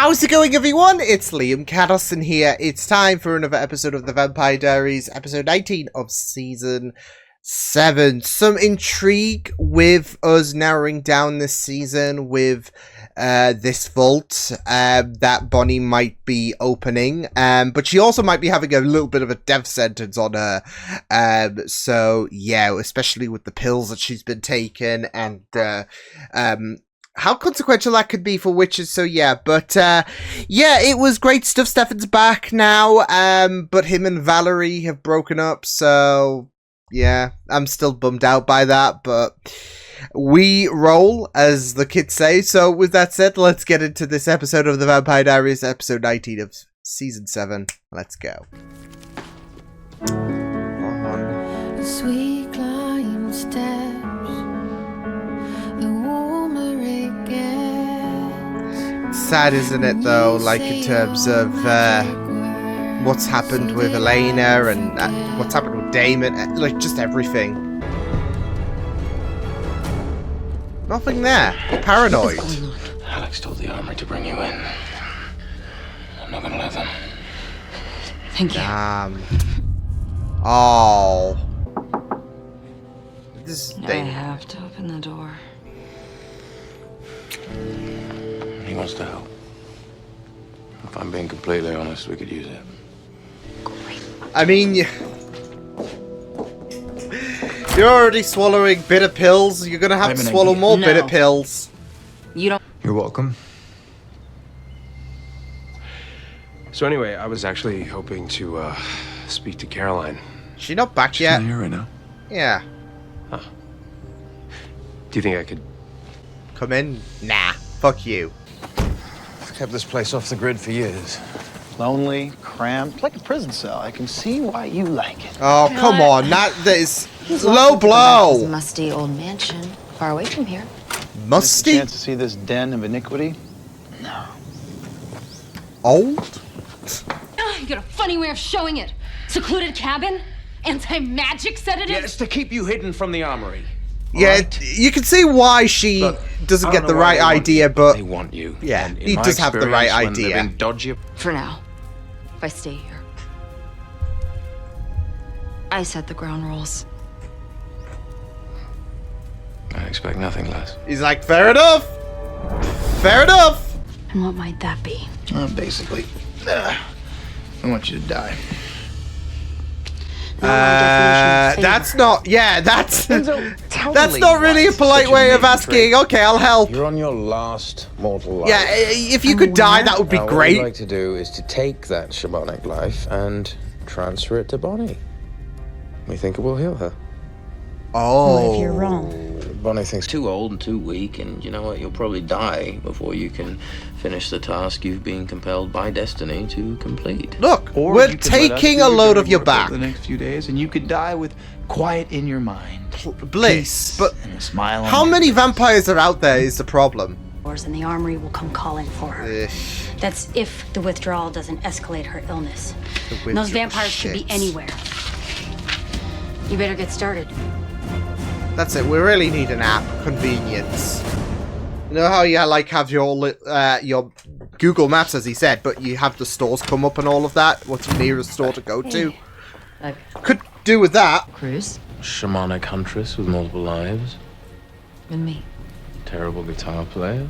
How's it going, everyone? It's Liam Catterson here. It's time for another episode of the Vampire Diaries, episode 19 of season 7. Some intrigue with us narrowing down this season with this vault that Bonnie might be opening, but she also might be having a little bit of a death sentence on her. So yeah, especially with the pills that she's been taking and how consequential that could be for witches. So yeah, but yeah, it was great stuff. Stefan's back now, but him and Valerie have broken up, so yeah, I'm still bummed out by that, but we roll, as the kids say. So with that said, let's get into this episode of the Vampire Diaries, episode 19 of season 7. Let's go. As we climb steps, the warmer it gets. Sad, isn't it, though, like in terms of what's happened with Elena and what's happened with Damon, like just everything. Nothing there. Paranoid. Alex told the armory to bring you in. I'm not gonna let them. Thank you. Oh. This is I have to open the door. He wants to help. If I'm being completely honest, we could use it. I mean, you're already swallowing bitter pills. You're gonna have to swallow more bitter pills. You don't. You're welcome. So anyway, I was actually hoping to speak to Caroline. She not back yet? She's here right now. Yeah. Huh. Do you think I could come in? Nah. Fuck you. I've kept this place off the grid for years. Lonely, cramped, like a prison cell. I can see why you like it. Oh, come on. That is low blow. His musty old mansion, far away from here. Musty? Chance to see this den of iniquity? No. Old? You got a funny way of showing it. Secluded cabin? Anti-magic sedative? Yeah, it's to keep you hidden from the armory. Yeah, Right? you can see why she doesn't get the right idea, but They want you. yeah, And in he my does have the right experience, when they've idea. been dodgy. For now. If I stay here. I set the ground rules. I expect nothing less. He's like, fair enough. Fair enough. And what might that be? Basically, I want you to die. That's not. Yeah, that's. Enzo, tell That's me not really a why polite such a way of mean asking. trick. Okay, I'll help. You're on your last mortal life. Yeah, if you could die, that would be Now, great. What I'd like to do is to take that shamanic life and transfer it to Bonnie. We think it will heal her. Oh. What if you're wrong? Bonnie thinks Too old and too weak, and you know what? You'll probably die before you can finish the task you've been compelled by destiny to complete. Look, Or we're you could let us taking do a your load dirty of your work back. over the next few days, and you could die with quiet in your mind, Bliss. But and a smile on how your many face. vampires are out there is the problem. And the armory will come calling for her. Ugh, That's if the withdrawal doesn't escalate her illness. the And those withdrawal vampires could be shits. anywhere. You better get started. That's it. We really need an app. Convenience. You know how you like have your Google Maps, as he said, but you have the stores come up and all of that. What's your nearest store to go to? Could do with that. Cruz? Shamanic huntress with multiple lives. And me. Terrible guitar player.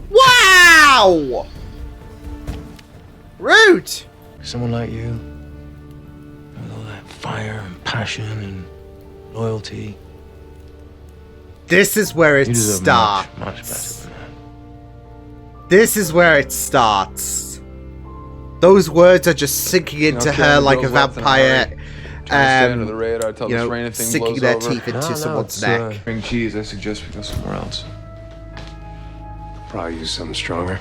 Wow! Rude. Someone like you. With all that fire and passion and loyalty. This is where it You deserve starts. much better than that. This is where it starts. Those words are just sinking into her like a vampire. under the radar till You this know, rain thing sinking blows their over? teeth into someone's neck. Bring cheese. I suggest we go somewhere else. Probably use something stronger.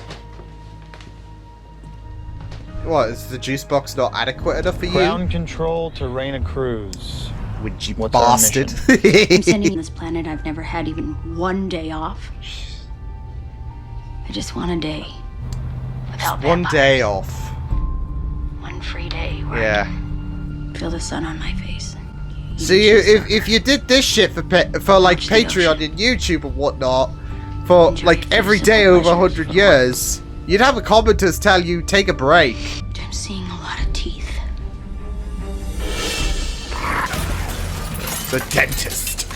What, is the juice box not adequate enough for you? Ground control to Raina Cruz. Would you What's our bastard? I'm sending this planet. I've never had even one day off. I just want a day without One vampires. day off. One free day where Yeah. I feel the sun on my face. So you, if you did this shit for like Patreon and YouTube and whatnot, for like every day over 100 years, you'd have the commenters tell you take a break. I'm seeing a lot of teeth. The dentist.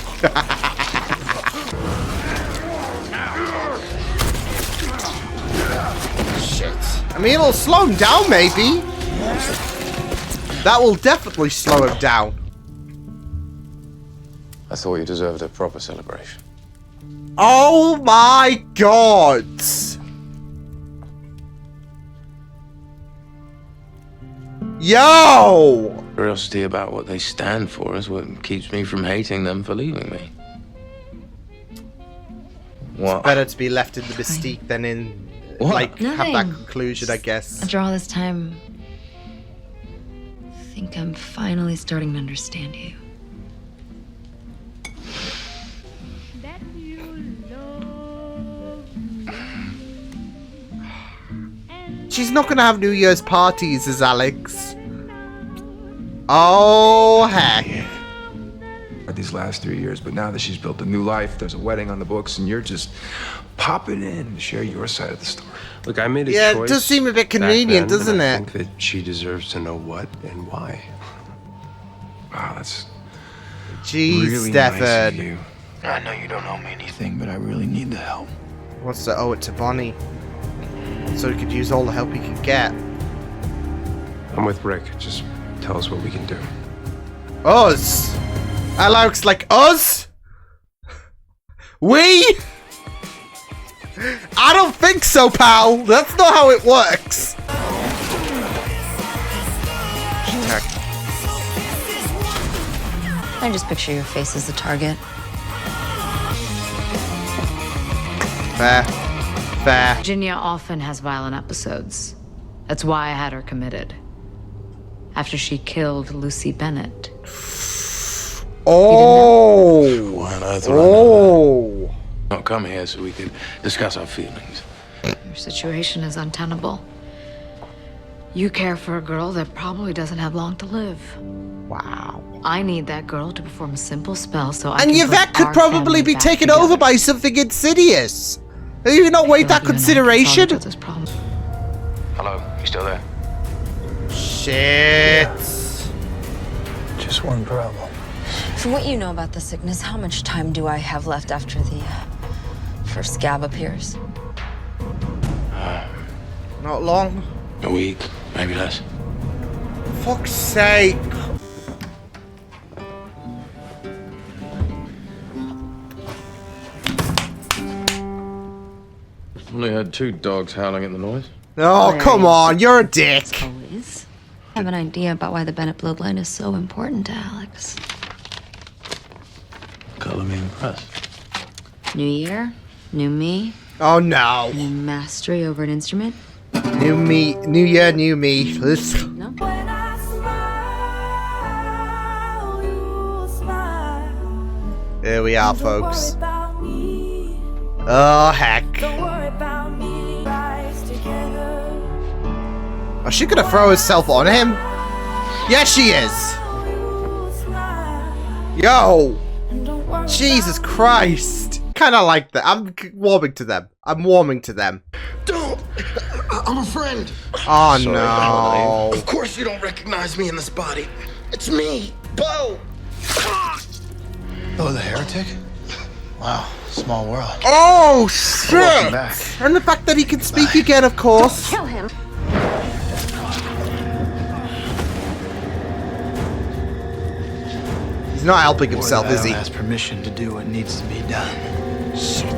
Shit. I mean, it'll slow him down, maybe. That will definitely slow him down. I thought you deserved a proper celebration. Oh my god! Yo! Curiosity about what they stand for is what keeps me from hating them for leaving me. What? Better to be left in the mystique than in, What? like, have that Nothing. conclusion, I guess. After all this time, I think I'm finally starting to understand you. She's not gonna have New Year's parties as Alex. Oh, heck. These last 3 years, but now that she's built a new life, there's a wedding on the books, and you're just popping in to share your side of the story. Look, I made a Yeah, choice. it does seem a bit back convenient, then, doesn't and I it? think that she deserves to know what and why. Wow, that's Jeez, really nice of Stefan. you. I know you don't owe me anything, but I really need the help. Wants to owe it to Bonnie, so he could use all the help he could get. I'm with Rick. Just tell us what we can do. Us? Alex, like us? We? I don't think so, pal. That's not how it works. I just picture your face as the target. Fair. Fair. Virginia often has violent episodes. That's why I had her committed. After she killed Lucy Bennett. Oh. Why on earth would I know Oh. that? Not come here so we could discuss our feelings. Your situation is untenable. You care for a girl that probably doesn't have long to live. Wow. I need that girl to perform a simple spell so I And can Yvette put could our probably family be back taken together. over by something insidious. Have you not weighed I that feel like you and I can solve consideration? each other's problems. Hello, you still there? Shit. Just one problem. From what you know about the sickness, how much time do I have left after the first scab appears? Not long. A week, maybe less. Fuck's sake. Only heard 2 dogs howling at the noise. Oh, come on. You're a dick. Always. I have an idea about why the Bennett bloodline is so important to Alex. Color me impressed. New year, new me, Oh, no. new mastery over an instrument. New me. New year, new me. Let's- No? Here we are, folks. Oh, heck. Oh, she gonna throw herself on him? Yes, she is. Yo. Jesus Christ. Kind of like that. I'm warming to them. I'm warming to them. Don't! I'm a friend. Oh, Sorry, no. Of course you don't recognize me in this body. It's me, Bo. Oh, the heretic? Wow, small world. Oh, Welcome shit. back. And the fact that he can speak again, of course. Kill him. He's not helping himself, is he? Has permission to do what needs to be done. Shit.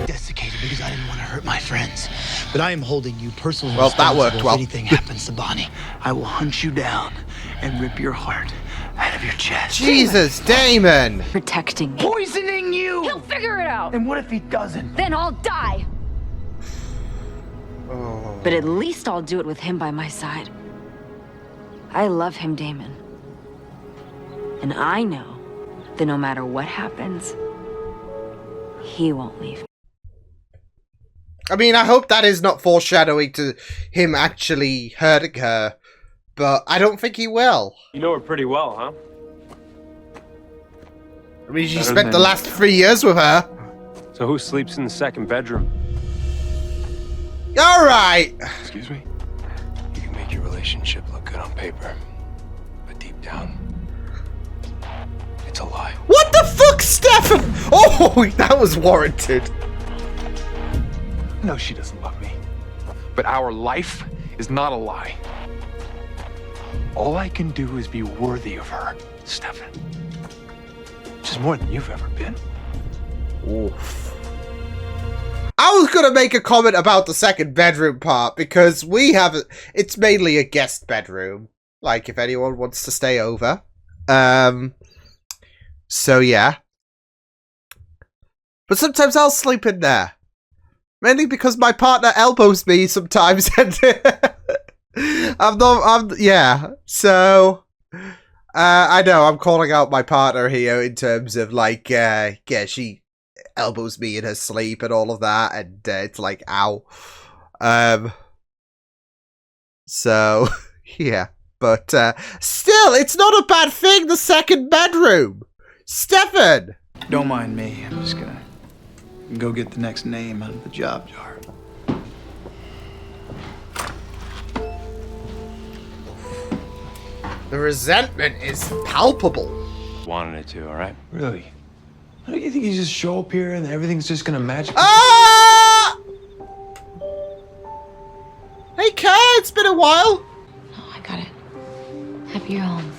Desiccated because I didn't want to hurt my friends. But I am holding you personally Well, that worked responsible well. if anything happens to Bonnie. I will hunt you down and rip your heart out of your chest. Jesus, Damon. Protecting me. Poisoning you! He'll figure it out. And what if he doesn't? Then I'll die. Oh. But at least I'll do it with him by my side. I love him, Damon. And I know that no matter what happens, he won't leave me. I mean, I hope that is not foreshadowing to him actually hurting her, but I don't think he will. You know her pretty well, huh? I mean, she spent the last 3 years with her. So who sleeps in the second bedroom? All right. Excuse me? You can make your relationship look good on paper, but deep down, it's a lie. What the fuck, Stefan? Oh, that was warranted. No, she doesn't love me. But our life is not a lie. All I can do is be worthy of her, Stefan. Which is more than you've ever been. Oof. I was gonna make a comment about the second bedroom part because it's mainly a guest bedroom. Like if anyone wants to stay over. So yeah. But sometimes I'll sleep in there. Mainly because my partner elbows me sometimes and yeah. So I know I'm calling out my partner here in terms of like yeah, she elbows me in her sleep and all of that, and it's like ow. So yeah, but still, it's not a bad thing. The second bedroom, Stefan. Don't mind me. I'm just gonna go get the next name out of the job jar. The resentment is palpable. Wanted it to, all right? Really? Don't you think you just show up here and everything's just gonna magically... Ah! Hey, Kai, it's been a while. Oh, I got it. Happy you're home.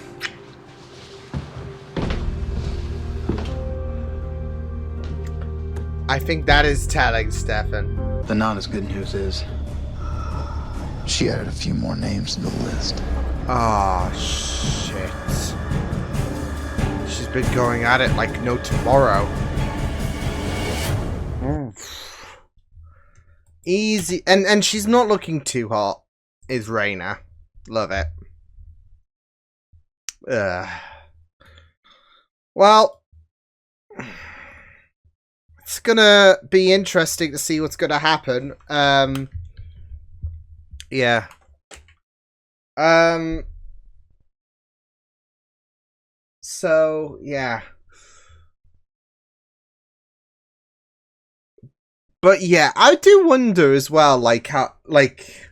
I think that is telling, Stefan. The not as good news is she added a few more names to the list. Oh, shit. She's been going at it like no tomorrow. Easy. And she's not looking too hot, is Raina. Love it. Well, it's gonna be interesting to see what's gonna happen. Yeah. So, yeah. But yeah, I do wonder as well, like, how, like...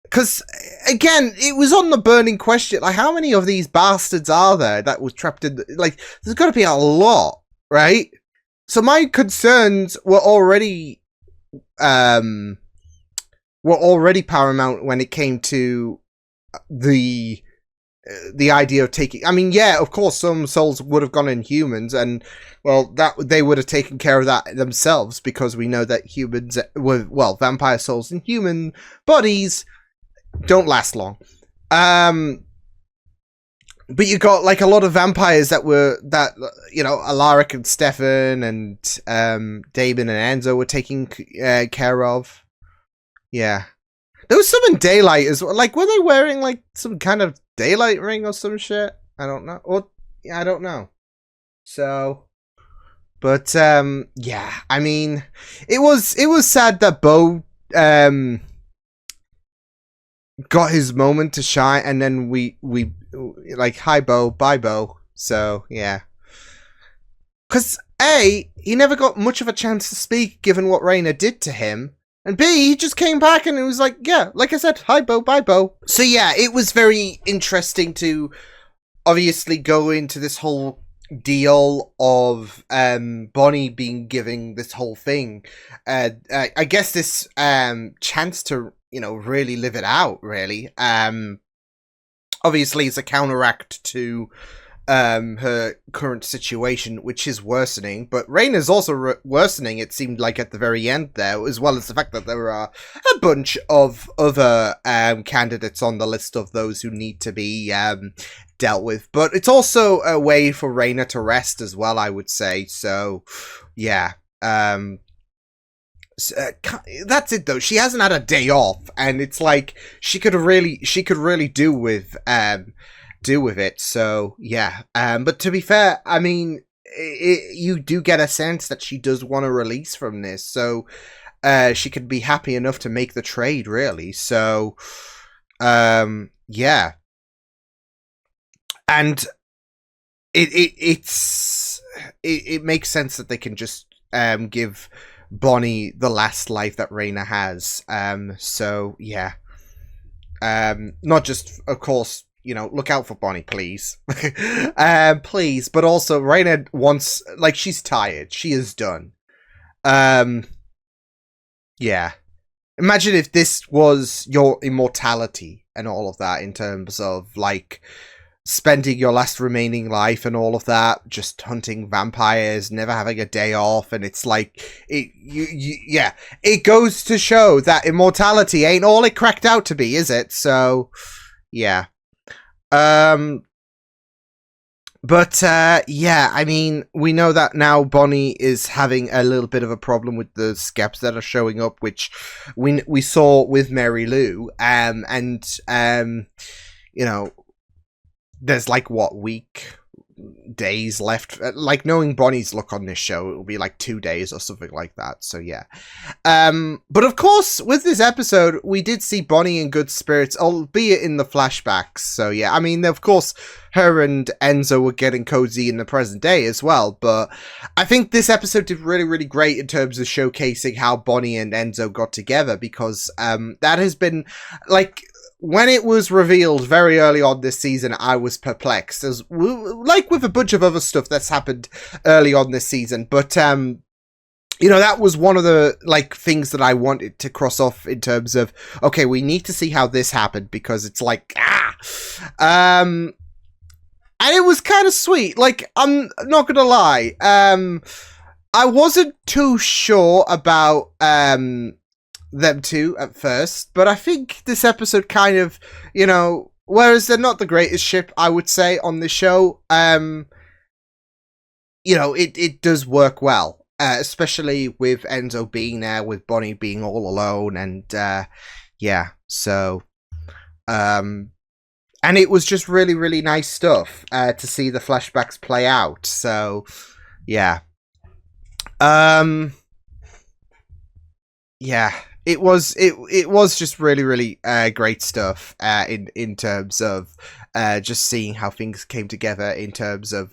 Because, again, it was on the burning question, like, how many of these bastards are there that was trapped in... Like, there's got to be a lot, right? So my concerns were already... paramount when it came to the idea of taking... I mean, yeah, of course, some souls would have gone in humans, and, well, that they would have taken care of that themselves, because we know that humans, well, vampire souls in human bodies don't last long. But you got, like, a lot of vampires that, you know, Alaric and Stefan and Damon and Enzo were taking care of. Yeah. There was some in daylight as well. Like, were they wearing, like, some kind of daylight ring or some shit? I don't know. Or, yeah, I don't know. So, but, yeah, I mean, it was sad that Bo, got his moment to shine, and then we, like, hi, Bo, bye, Bo. So, yeah. Because, A, he never got much of a chance to speak, given what Raina did to him. And B, he just came back and it was like, yeah, like I said, hi, Bo, bye, Bo. So yeah, it was very interesting to obviously go into this whole deal of Bonnie being giving this whole thing. I guess this chance to, you know, really live it out, really. Obviously, it's a counteract to her current situation, which is worsening, but Raina's also worsening, it seemed like, at the very end there, as well as the fact that there are a bunch of other candidates on the list of those who need to be dealt with. But it's also a way for Raina to rest as well, I would say. So, yeah. That's it though. She hasn't had a day off, and it's like she could really do with it. So yeah, but to be fair, I mean, you do get a sense that she does want to release from this, so she could be happy enough to make the trade, really. So yeah, and it makes sense that they can just give Bonnie the last life that Raina has. So yeah. Not just, of course, you know, look out for Bonnie, please. Please, but also Raina wants, like, she's tired. She is done. Yeah. Imagine if this was your immortality and all of that, in terms of, like, spending your last remaining life and all of that, just hunting vampires, never having a day off, and it's like, yeah, it goes to show that immortality ain't all it cracked out to be, is it? So, yeah. But, yeah, I mean, we know that now Bonnie is having a little bit of a problem with the skeps that are showing up, which we saw with Mary Lou, and, you know, there's like, what, days left? Like, knowing Bonnie's look on this show, it will be like 2 days or something like that, so yeah. But of course, with this episode, we did see Bonnie in good spirits, albeit in the flashbacks, so yeah. I mean, of course, her and Enzo were getting cozy in the present day as well, but I think this episode did really, really great in terms of showcasing how Bonnie and Enzo got together, because that has been, like, when it was revealed very early on this season, I was perplexed, as like with a bunch of other stuff that's happened early on this season. But you know, that was one of the, like, things that I wanted to cross off in terms of, okay, we need to see how this happened, because it's like, and it was kind of sweet. Like, I'm not gonna lie, I wasn't too sure about them two at first, but I think this episode kind of, you know, whereas they're not the greatest ship, I would say, on the show, you know, it does work well, especially with Enzo being there, with Bonnie being all alone, and yeah, so and it was just really, really nice stuff to see the flashbacks play out, so yeah. Yeah, it was just really, really great stuff in terms of just seeing how things came together in terms of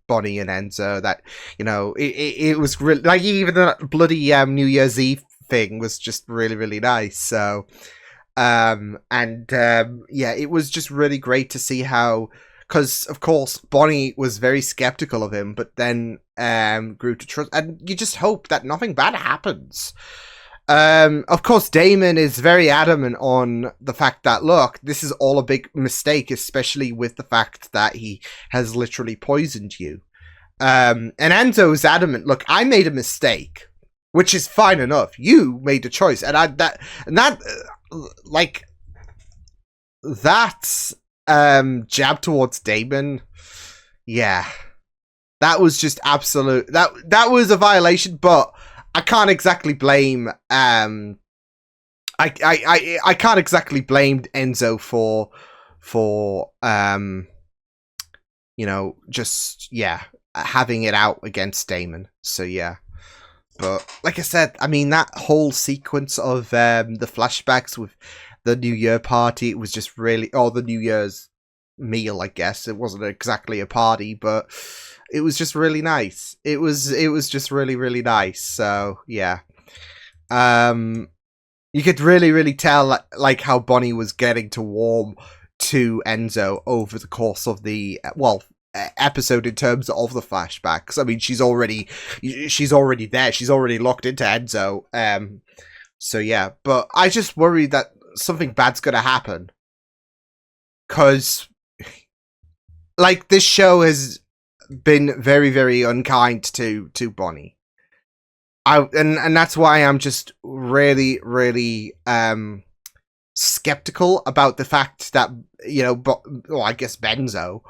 Bonnie and Enzo. That, you know, it was really, like, even that bloody New Year's Eve thing was just really, really nice. So yeah, it was just really great to see how, because of course Bonnie was very skeptical of him, but then grew to trust, and you just hope that nothing bad happens. Of course, Damon is very adamant on the fact that, look, this is all a big mistake, especially with the fact that he has literally poisoned you. And Enzo is adamant, look, I made a mistake, which is fine enough. You made a choice, and that jab towards Damon, yeah, that was just absolute. That was a violation, but I can't exactly blame I can't exactly blame Enzo for you know, just, yeah, having it out against Damon. So yeah. But like I said, I mean, that whole sequence of the flashbacks with the New Year party, it was just really, or the New Year's meal, I guess. It wasn't exactly a party, but it was just really nice. It was just really, really nice. So yeah, you could really, really tell, like, how Bonnie was getting to warm to Enzo over the course of the episode in terms of the flashbacks. I mean, she's already there. She's already locked into Enzo. So yeah, but I just worry that something bad's gonna happen, because, like, this show has been very, very unkind to Bonnie. And that's why I'm just really, really skeptical about the fact that, you know, I guess Benzo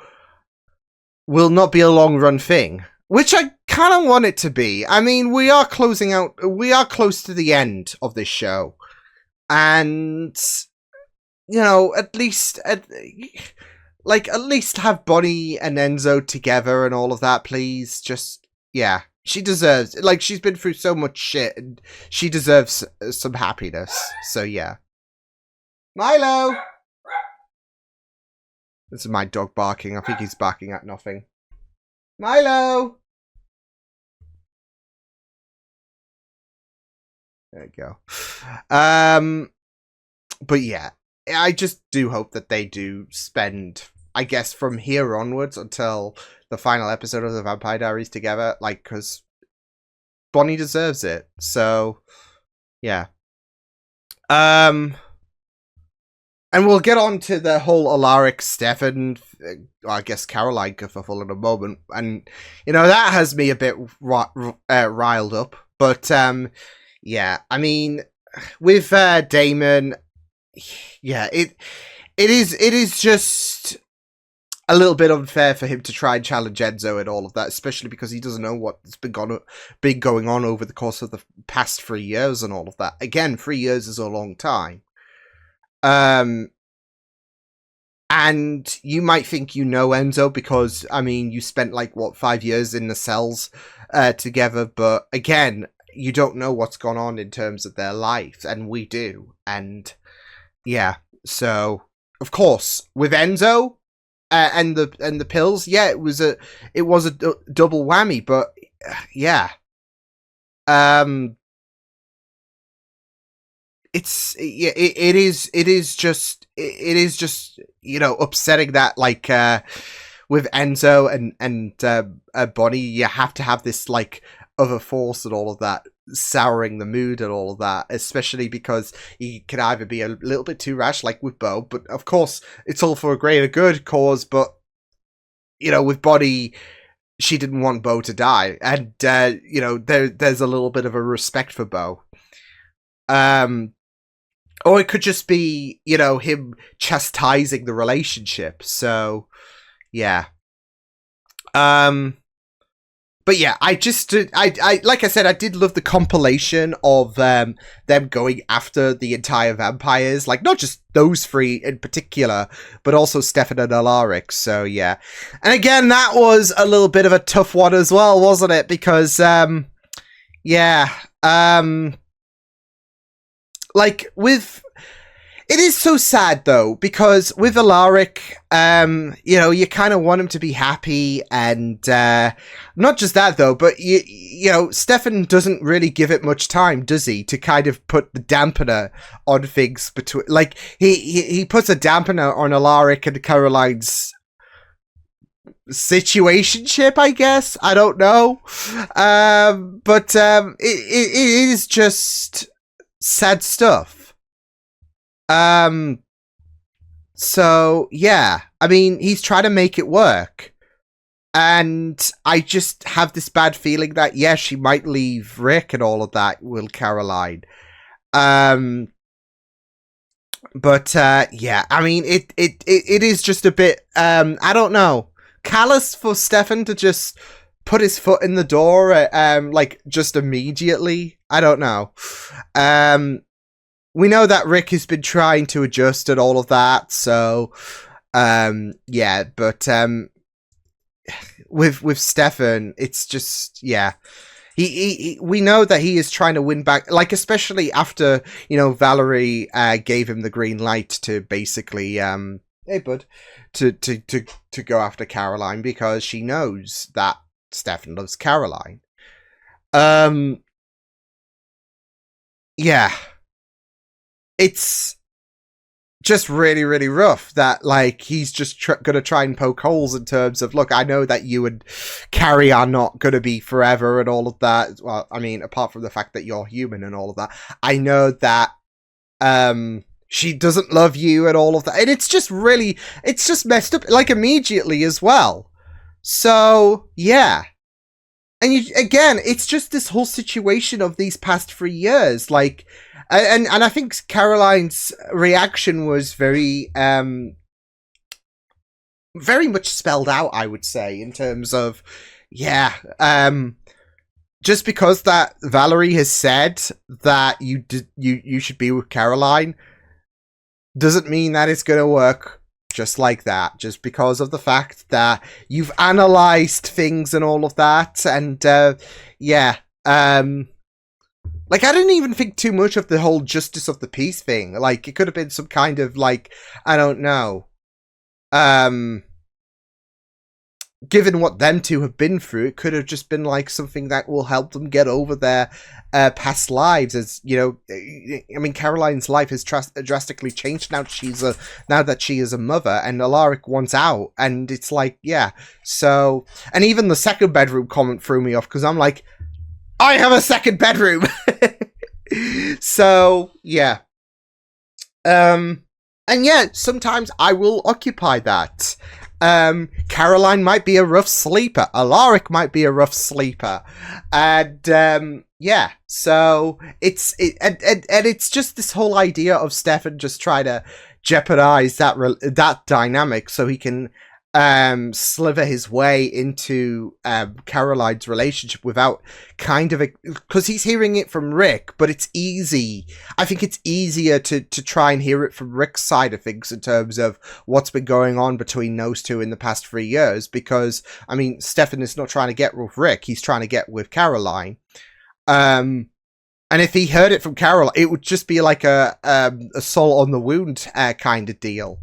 will not be a long run thing, which I kind of want it to be. I mean, we are close to the end of this show, and, you know, at least have Bonnie and Enzo together and all of that, please. Just, yeah, she deserves, like, she's been through so much shit, and she deserves some happiness. So yeah. Milo! This is my dog barking. I think he's barking at nothing. Milo! There you go. But yeah, I just do hope that they do spend, I guess, from here onwards until the final episode of the Vampire Diaries together, like, because Bonnie deserves it. So, yeah. And we'll get on to the whole Alaric Stefan, I guess Caroline kerfuffle in a moment, and that has me a bit riled up. But yeah, I mean, with Damon, yeah, it is just a little bit unfair for him to try and challenge Enzo and all of that, especially because he doesn't know what's been going on over the course of the past 3 years and all of that. Again, 3 years is a long time. And you might think Enzo because, I mean, you spent 5 years in the cells together, but again, you don't know what's gone on in terms of their lives, and we do. And yeah, so of course with Enzo and the pills, yeah, it was a double whammy, but yeah, it is just upsetting that with Enzo and Bonnie, you have to have this other force and all of that souring the mood and all of that, especially because he can either be a little bit too rash like with Bo, but of course it's all for a greater good cause. But with Bonnie, she didn't want Bo to die, and there's a little bit of a respect for Bo. Or it could just be, him chastising the relationship. So, yeah. But yeah, I like I said, I did love the compilation of them going after the entire vampires. Not just those three in particular, but also Stefan and Alaric. So, yeah. And again, that was a little bit of a tough one as well, wasn't it? Because, yeah. It is so sad though, because with Alaric, you kind of want him to be happy, and not just that though, but Stefan doesn't really give it much time, does he, to kind of put the dampener on things between, he puts a dampener on Alaric and Caroline's situationship, I guess. I don't know, but it is just sad stuff. So yeah, I mean, he's trying to make it work, and I just have this bad feeling that she might leave Rick and all of that, will Caroline. But yeah, I mean, it is just a bit I don't know, callous for Stefan to just put his foot in the door just immediately. I don't know. We know that Rick has been trying to adjust and all of that, so yeah, but with Stefan, it's just, yeah. We know that he is trying to win back, especially after, Valerie gave him the green light to basically hey bud, to go after Caroline, because she knows that Stefan loves Caroline. Yeah. It's just really, really rough that, he's just gonna try and poke holes in terms of, look, I know that you and Carrie are not gonna be forever and all of that. Well, I mean, apart from the fact that you're human and all of that, I know that she doesn't love you and all of that, and it's just messed up, immediately as well. So yeah. And again, it's just this whole situation of these past 3 years, and I think Caroline's reaction was very much spelled out, I would say, in terms of, yeah, just because that Valerie has said that you should be with Caroline doesn't mean that it's going to work just like that, just because of the fact that you've analyzed things and all of that, and yeah, I didn't even think too much of the whole justice of the peace thing. It could have been some kind of I don't know, given what them two have been through, it could have just been like something that will help them get over their past lives. As you know, I mean, Caroline's life has drastically changed now. Now that she is a mother, and Alaric wants out, and it's like, yeah. So, and even the second bedroom comment threw me off because I'm like, I have a second bedroom. So yeah, and yeah, sometimes I will occupy that. Caroline might be a rough sleeper. Alaric might be a rough sleeper. And, yeah, so it's just this whole idea of Stefan just trying to jeopardize that dynamic so he can slither his way into Caroline's relationship without kind of because he's hearing it from Rick, but it's easy. I think it's easier to try and hear it from Rick's side of things in terms of what's been going on between those two in the past 3 years, because I mean, Stefan is not trying to get with Rick, he's trying to get with Caroline. And if he heard it from Caroline, it would just be like a salt on the wound kind of deal.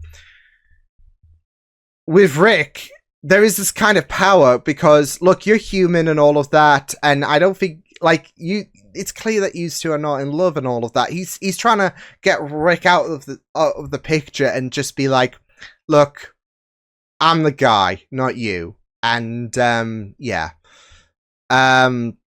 With Rick, there is this kind of power because, look, you're human and all of that, and I don't think, like, it's clear that you two are not in love and all of that. He's trying to get Rick out of the picture and just be like, look, I'm the guy, not you. And, yeah. And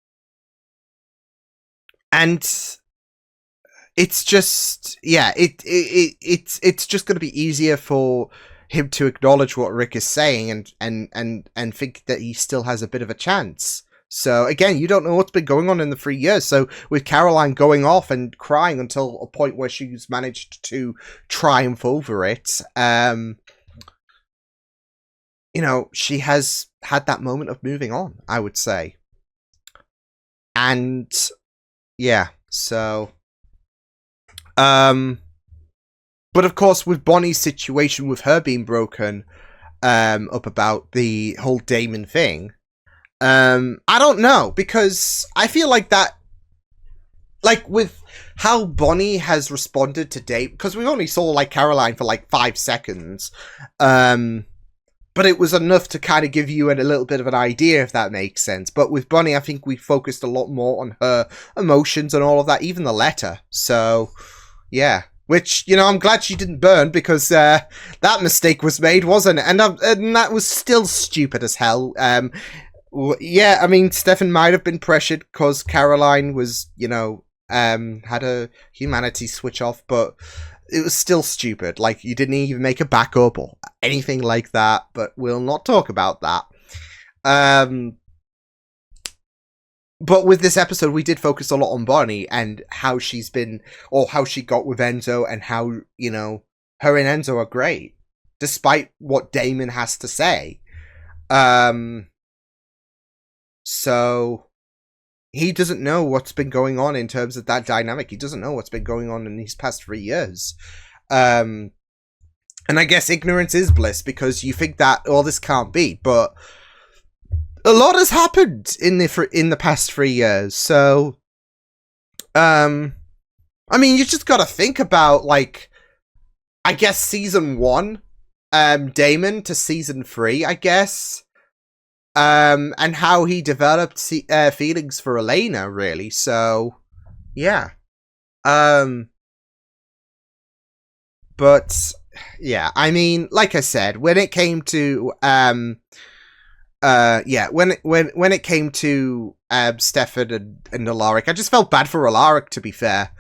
it's just, yeah, it's just going to be easier for him to acknowledge what Rick is saying and think that he still has a bit of a chance. So again, you don't know what's been going on in the 3 years. So with Caroline going off and crying until a point where she's managed to triumph over it, you know, she has had that moment of moving on, I would say. And yeah, so but of course, with Bonnie's situation, with her being broken up about the whole Damon thing, I don't know, because I feel like that, like with how Bonnie has responded to Damon, because we only saw like Caroline for like 5 seconds, but it was enough to kind of give you a little bit of an idea, if that makes sense. But with Bonnie, I think we focused a lot more on her emotions and all of that, even the letter. So, yeah. Which, you know, I'm glad she didn't burn, because that mistake was made, wasn't it? And that was still stupid as hell. Yeah, I mean, Stefan might have been pressured because Caroline was, you know, had a humanity switch off, but it was still stupid. Like, you didn't even make a backup or anything like that, but we'll not talk about that. But with this episode, we did focus a lot on Bonnie and how she's been, or how she got with Enzo, and how, you know, her and Enzo are great, despite what Damon has to say. So he doesn't know what's been going on in terms of that dynamic. He doesn't know what's been going on in these past 3 years. And I guess ignorance is bliss, because you think that, oh, this can't be, but a lot has happened in the past 3 years. So, I mean, you just gotta think about, like, I guess season 1, Damon, to season 3, I guess. And how he developed feelings for Elena, really. So, yeah. But, yeah, I mean, like I said, when it came to, yeah, when it came to Stefan and Alaric, I just felt bad for Alaric, to be fair.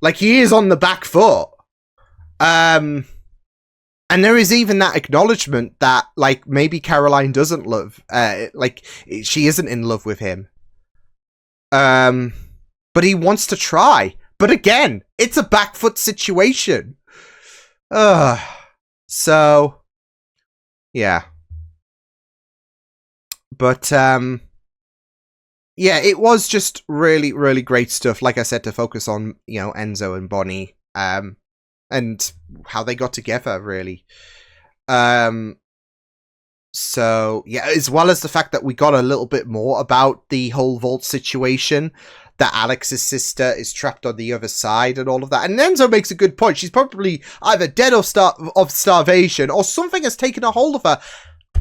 Like, he is on the back foot. And there is even that acknowledgement that, like, maybe Caroline doesn't love, like, she isn't in love with him. But he wants to try. But again, it's a back foot situation. So, yeah. But, yeah, it was just really, really great stuff, like I said, to focus on, you know, Enzo and Bonnie, and how they got together, really. So, yeah, as well as the fact that we got a little bit more about the whole vault situation, that Alex's sister is trapped on the other side and all of that. And Enzo makes a good point. She's probably either dead of starvation, or something has taken a hold of her.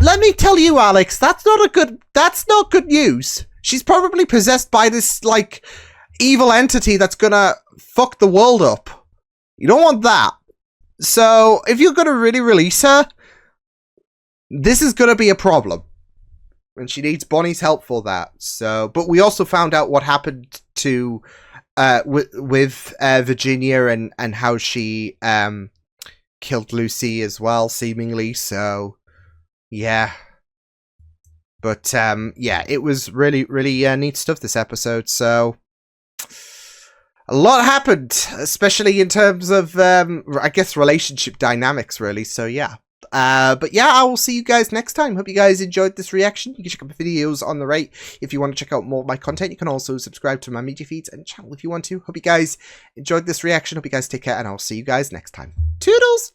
let me tell you, Alex, that's not good news. She's probably possessed by this, like, evil entity that's gonna fuck the world up. You don't want that. So, if you're gonna really release her, this is gonna be a problem. And she needs Bonnie's help for that. So, but we also found out what happened to, with Virginia and how she, killed Lucy as well, seemingly. So, yeah. But, yeah, it was really, really neat stuff this episode. So, a lot happened, especially in terms of, I guess, relationship dynamics, really. So, yeah. But yeah, I will see you guys next time. Hope you guys enjoyed this reaction. You can check out my videos on the right if you want to check out more of my content. You can also subscribe to my media feeds and channel if you want to. Hope you guys enjoyed this reaction. Hope you guys take care, and I'll see you guys next time. Toodles!